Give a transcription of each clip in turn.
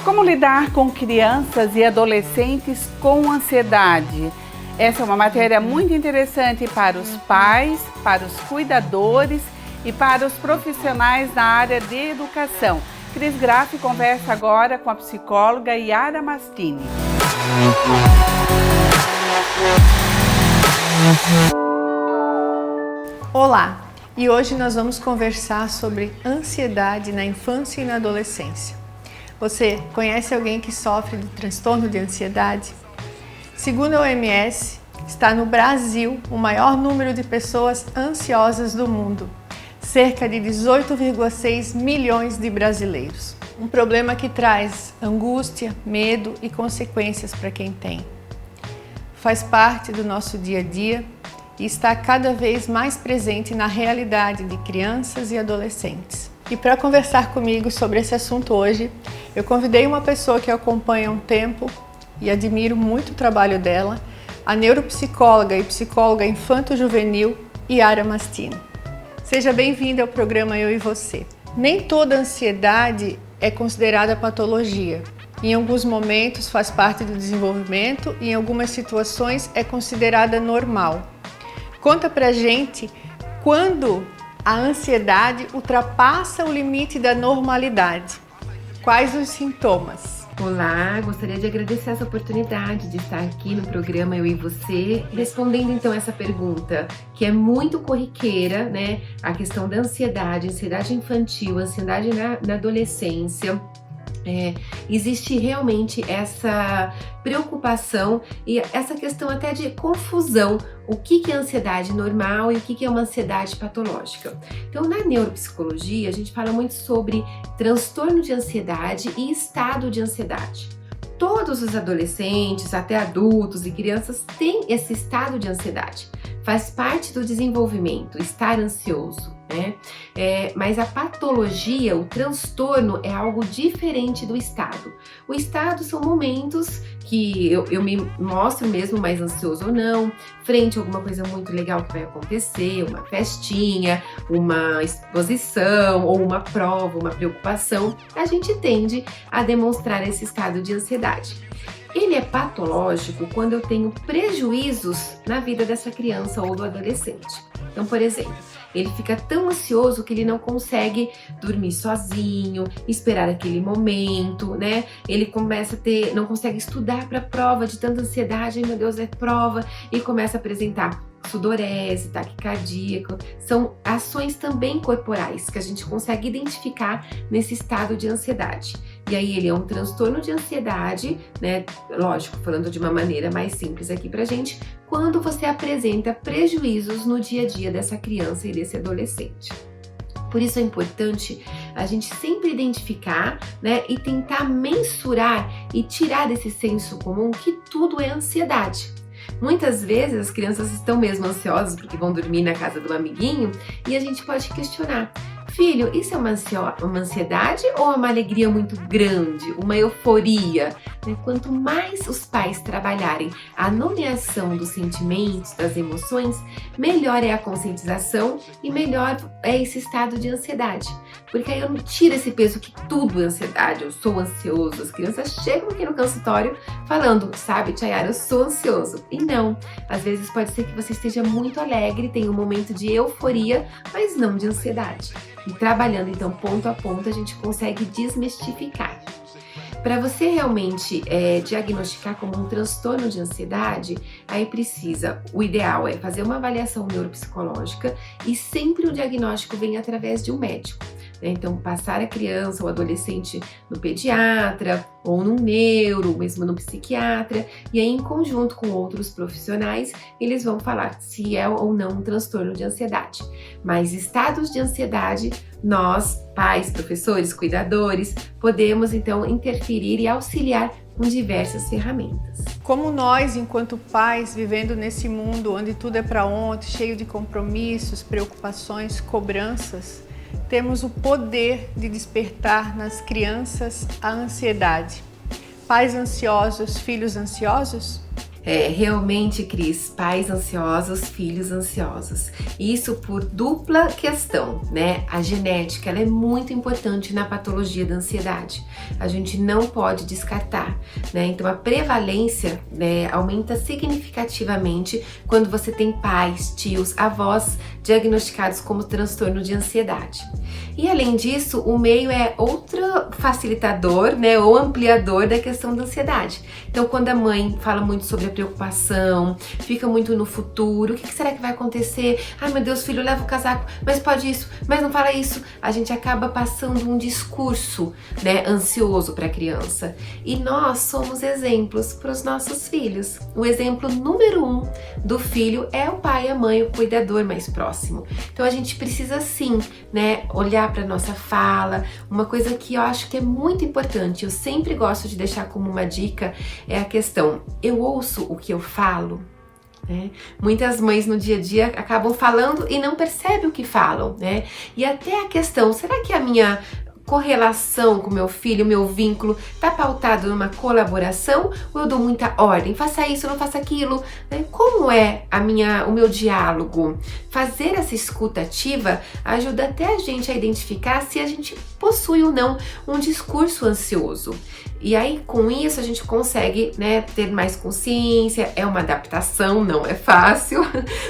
Como lidar com crianças e adolescentes com ansiedade? Essa é uma matéria muito interessante para os pais, para os cuidadores e para os profissionais da área de educação. Cris Graff conversa agora com a psicóloga Yara Mastini. Olá! E hoje nós vamos conversar sobre ansiedade na infância e na adolescência. Você conhece alguém que sofre de transtorno de ansiedade? Segundo a OMS, está no Brasil o maior número de pessoas ansiosas do mundo, cerca de 18,6 milhões de brasileiros. Um problema que traz angústia, medo e consequências para quem tem. Faz parte do nosso dia a dia e está cada vez mais presente na realidade de crianças e adolescentes. E para conversar comigo sobre esse assunto hoje, eu convidei uma pessoa que eu acompanho há um tempo e admiro muito o trabalho dela, a neuropsicóloga e psicóloga infanto-juvenil Yara Mastini. Seja bem-vinda ao programa Eu e Você. Nem toda ansiedade é considerada patologia. Em alguns momentos faz parte do desenvolvimento e em algumas situações é considerada normal. Conta pra gente quando a ansiedade ultrapassa o limite da normalidade. Quais os sintomas? Olá, gostaria de agradecer essa oportunidade de estar aqui no programa Eu e Você, respondendo então essa pergunta, que é muito corriqueira, né? A questão da ansiedade infantil, ansiedade na adolescência. Existe realmente essa preocupação e essa questão até de confusão, o que é ansiedade normal e o que é uma ansiedade patológica. Então, na neuropsicologia, a gente fala muito sobre transtorno de ansiedade e estado de ansiedade. Todos os adolescentes, até adultos e crianças têm esse estado de ansiedade. Faz parte do desenvolvimento, estar ansioso, né? Mas a patologia, o transtorno é algo diferente do estado. O estado são momentos que eu me mostro mesmo mais ansioso ou não, frente a alguma coisa muito legal que vai acontecer, uma festinha, uma exposição ou uma prova, uma preocupação, a gente tende a demonstrar esse estado de ansiedade. Ele é patológico quando eu tenho prejuízos na vida dessa criança ou do adolescente. Então, por exemplo, ele fica tão ansioso que ele não consegue dormir sozinho, esperar aquele momento, né? Ele começa a não consegue estudar para a prova de tanta ansiedade, ai meu Deus, é prova, e começa a apresentar sudorese, taquicardia. São ações também corporais que a gente consegue identificar nesse estado de ansiedade. E aí ele é um transtorno de ansiedade, né? Lógico, falando de uma maneira mais simples aqui pra gente, quando você apresenta prejuízos no dia a dia dessa criança e desse adolescente. Por isso é importante a gente sempre identificar, né, e tentar mensurar e tirar desse senso comum que tudo é ansiedade. Muitas vezes as crianças estão mesmo ansiosas porque vão dormir na casa do amiguinho e a gente pode questionar: filho, isso é uma ansiedade ou é uma alegria muito grande, uma euforia? Quanto mais os pais trabalharem a nomeação dos sentimentos, das emoções, melhor é a conscientização e melhor é esse estado de ansiedade. Porque aí eu não tiro esse peso que tudo é ansiedade, eu sou ansioso. As crianças chegam aqui no consultório falando, sabe, Tia Yara, eu sou ansioso. E não, às vezes pode ser que você esteja muito alegre, tenha um momento de euforia, mas não de ansiedade. E trabalhando então ponto a ponto, a gente consegue desmistificar. Para você realmente diagnosticar como um transtorno de ansiedade, aí o ideal é fazer uma avaliação neuropsicológica e sempre o diagnóstico vem através de um médico. Então, passar a criança ou adolescente no pediatra ou no neuro, ou mesmo no psiquiatra, e aí em conjunto com outros profissionais, eles vão falar se é ou não um transtorno de ansiedade. Mas estados de ansiedade, nós, pais, professores, cuidadores, podemos então interferir e auxiliar com diversas ferramentas. Como nós, enquanto pais, vivendo nesse mundo onde tudo é para ontem, cheio de compromissos, preocupações, cobranças, temos o poder de despertar nas crianças a ansiedade. Pais ansiosos, filhos ansiosos? Realmente, Cris, pais ansiosos, filhos ansiosos. Isso por dupla questão, né? A genética, ela é muito importante na patologia da ansiedade. A gente não pode descartar, né? Então, a prevalência, né, aumenta significativamente quando você tem pais, tios, avós diagnosticados como transtorno de ansiedade. E além disso, o meio é outro facilitador, né, ou ampliador da questão da ansiedade. Então, quando a mãe fala muito sobre a preocupação, fica muito no futuro, o que será que vai acontecer? Ai meu Deus, filho, leva o casaco, mas pode isso, mas não fala isso. A gente acaba passando um discurso, né, ansioso para a criança. E nós somos exemplos para os nossos filhos. O exemplo número 1 do filho é o pai, a mãe, o cuidador mais próximo. Então a gente precisa sim, né, olhar para nossa fala. Uma coisa que eu acho que é muito importante, eu sempre gosto de deixar como uma dica, é a questão: eu ouço o que eu falo? Né? Muitas mães no dia a dia acabam falando e não percebem o que falam, né? E até a questão: será que a minha correlação com meu filho, meu vínculo, tá pautado numa colaboração, ou eu dou muita ordem? Faça isso, não faça aquilo, né? Como é o meu diálogo? Fazer essa escuta ativa ajuda até a gente a identificar se a gente possui ou não um discurso ansioso. E aí, com isso, a gente consegue, né, ter mais consciência. É uma adaptação, não é fácil,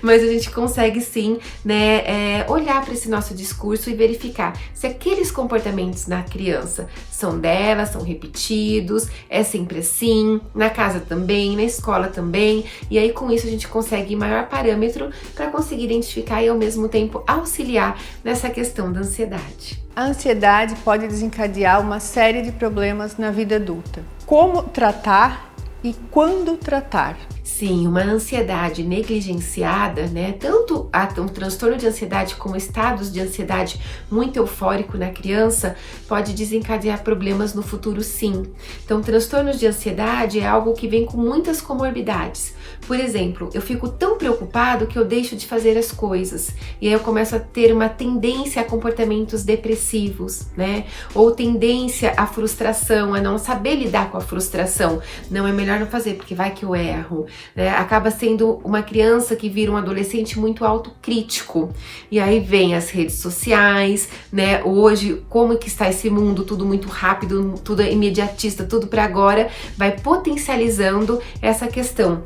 mas a gente consegue sim, né, olhar para esse nosso discurso e verificar se aqueles comportamentos na criança são dela, são repetidos, é sempre assim, na casa também, na escola também. E aí, com isso, a gente consegue maior parâmetro para conseguir identificar e, ao mesmo tempo, auxiliar nessa questão da ansiedade. A ansiedade pode desencadear uma série de problemas na vida adulta. Como tratar e quando tratar? Sim, uma ansiedade negligenciada, né? Tanto um transtorno de ansiedade como estados de ansiedade muito eufórico na criança pode desencadear problemas no futuro, sim. Então, transtornos de ansiedade é algo que vem com muitas comorbidades. Por exemplo, eu fico tão preocupado que eu deixo de fazer as coisas. E aí eu começo a ter uma tendência a comportamentos depressivos, né? Ou tendência à frustração, a não saber lidar com a frustração. Não, é melhor não fazer, porque vai que eu erro. Né? Acaba sendo uma criança que vira um adolescente muito autocrítico. E aí vem as redes sociais, né? Hoje, como que está esse mundo, tudo muito rápido, tudo imediatista, tudo para agora, vai potencializando essa questão.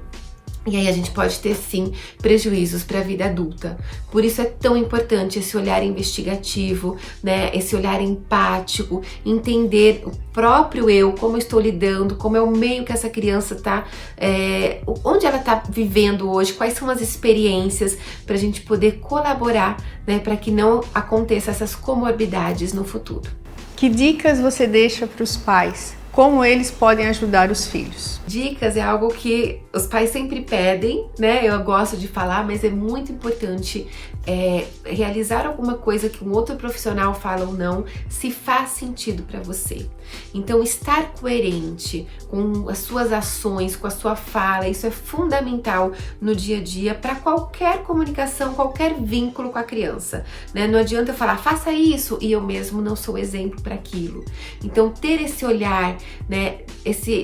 E aí a gente pode ter sim prejuízos para a vida adulta. Por isso é tão importante esse olhar investigativo, né? Esse olhar empático, entender o próprio eu, como eu estou lidando, como é o meio que essa criança está, onde ela está vivendo hoje, quais são as experiências, para a gente poder colaborar, né? Para que não aconteça essas comorbidades no futuro. Que dicas você deixa para os pais? Como eles podem ajudar os filhos? Dicas é algo que os pais sempre pedem, né? Eu gosto de falar, mas é muito importante realizar alguma coisa que um outro profissional fala ou não, se faz sentido para você. Então, estar coerente com as suas ações, com a sua fala, isso é fundamental no dia a dia para qualquer comunicação, qualquer vínculo com a criança, né? Não adianta eu falar, faça isso, e eu mesmo não sou exemplo para aquilo. Então, ter esse olhar, né?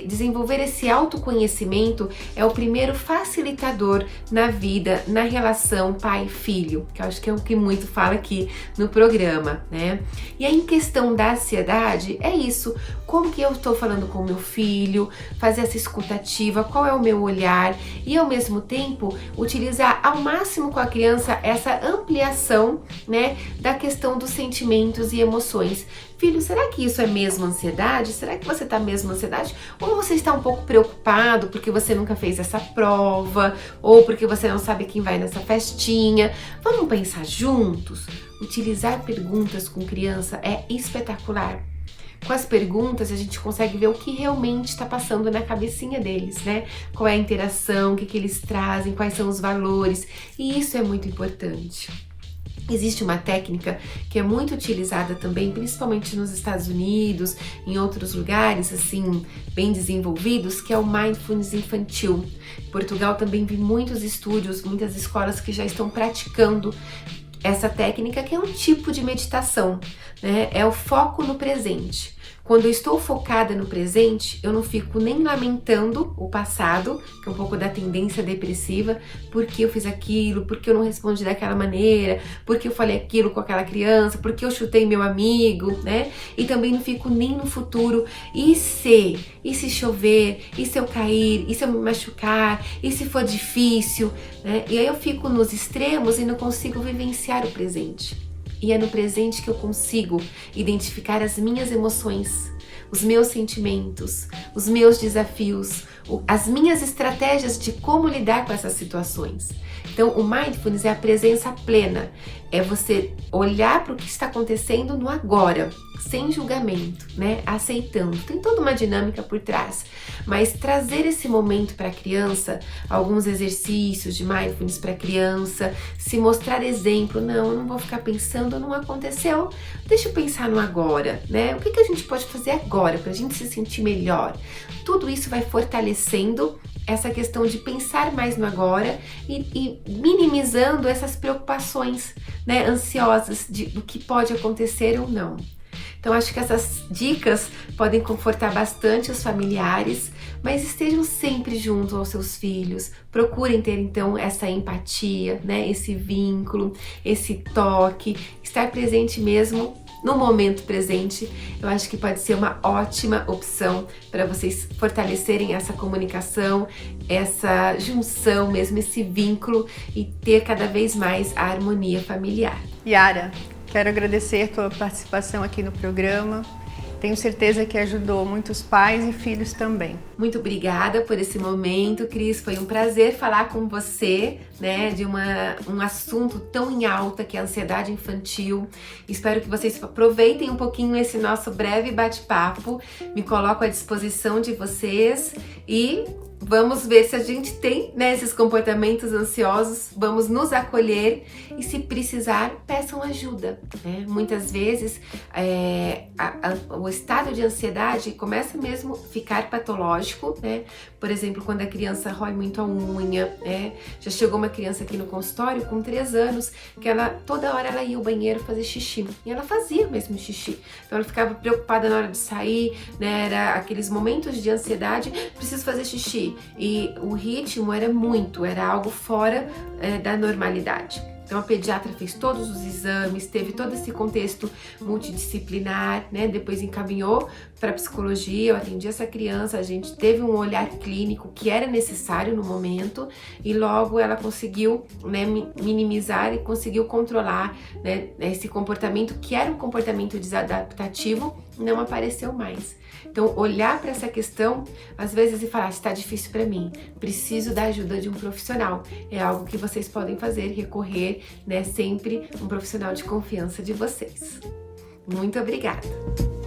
Desenvolver esse autoconhecimento é o primeiro facilitador na vida, na relação pai-filho, que eu acho que é o que muito fala aqui no programa, né? E aí, em questão da ansiedade, é isso. Como que eu estou falando com o meu filho, fazer essa escuta ativa, qual é o meu olhar e, ao mesmo tempo, utilizar ao máximo com a criança essa ampliação, né, da questão dos sentimentos e emoções. Filho, será que isso é mesmo ansiedade? Será que você está mesmo ansiedade? Ou você está um pouco preocupado porque você nunca fez essa prova, ou porque você não sabe quem vai nessa festinha? Vamos pensar juntos? Utilizar perguntas com criança é espetacular. Com as perguntas a gente consegue ver o que realmente está passando na cabecinha deles, né? Qual é a interação, o que eles trazem, quais são os valores, e isso é muito importante. Existe uma técnica que é muito utilizada também, principalmente nos Estados Unidos, em outros lugares assim bem desenvolvidos, que é o mindfulness infantil. Em Portugal também vi muitos estúdios, muitas escolas que já estão praticando essa técnica, que é um tipo de meditação, né? É o foco no presente. Quando eu estou focada no presente, eu não fico nem lamentando o passado, que é um pouco da tendência depressiva, porque eu fiz aquilo, porque eu não respondi daquela maneira, porque eu falei aquilo com aquela criança, porque eu chutei meu amigo, né? E também não fico nem no futuro. E se chover? E se eu cair? E se eu me machucar? E se for difícil? Né? E aí eu fico nos extremos e não consigo vivenciar o presente. E é no presente que eu consigo identificar as minhas emoções, os meus sentimentos, os meus desafios, as minhas estratégias de como lidar com essas situações. Então, o Mindfulness é a presença plena, é você olhar para o que está acontecendo no agora, sem julgamento, né? Aceitando. Tem toda uma dinâmica por trás, mas trazer esse momento para a criança, alguns exercícios de Mindfulness para a criança, se mostrar exemplo, não, eu não vou ficar pensando, não aconteceu, deixa eu pensar no agora, né? O que a gente pode fazer agora para a gente se sentir melhor? Tudo isso vai fortalecendo essa questão de pensar mais no agora e minimizando essas preocupações, né, ansiosas do que pode acontecer ou não. Então, acho que essas dicas podem confortar bastante os familiares, mas estejam sempre junto aos seus filhos. Procurem ter, então, essa empatia, né, esse vínculo, esse toque, estar presente mesmo no momento presente. Eu acho que pode ser uma ótima opção para vocês fortalecerem essa comunicação, essa junção mesmo, esse vínculo e ter cada vez mais a harmonia familiar. Yara, quero agradecer a tua participação aqui no programa. Tenho certeza que ajudou muitos pais e filhos também. Muito obrigada por esse momento, Cris. Foi um prazer falar com você, né, de um assunto tão em alta que é a ansiedade infantil. Espero que vocês aproveitem um pouquinho esse nosso breve bate-papo. Me coloco à disposição de vocês e vamos ver se a gente tem, né, esses comportamentos ansiosos, vamos nos acolher e, se precisar, peçam ajuda, né? Muitas vezes o estado de ansiedade começa mesmo a ficar patológico, né? Por exemplo, quando a criança rói muito a unha, né? Já chegou uma criança aqui no consultório com 3 anos que toda hora ela ia ao banheiro fazer xixi e ela fazia mesmo xixi. Então ela ficava preocupada na hora de sair, né? Era aqueles momentos de ansiedade, preciso fazer xixi. E o ritmo era algo fora da normalidade. Então a pediatra fez todos os exames, teve todo esse contexto multidisciplinar, né? Depois encaminhou para psicologia, eu atendi essa criança, a gente teve um olhar clínico que era necessário no momento e logo ela conseguiu, né, minimizar e conseguiu controlar, né, esse comportamento que era um comportamento desadaptativo, não apareceu mais. Então, olhar para essa questão, às vezes, e falar, está difícil para mim, preciso da ajuda de um profissional. É algo que vocês podem fazer, recorrer, né, sempre um profissional de confiança de vocês. Muito obrigada!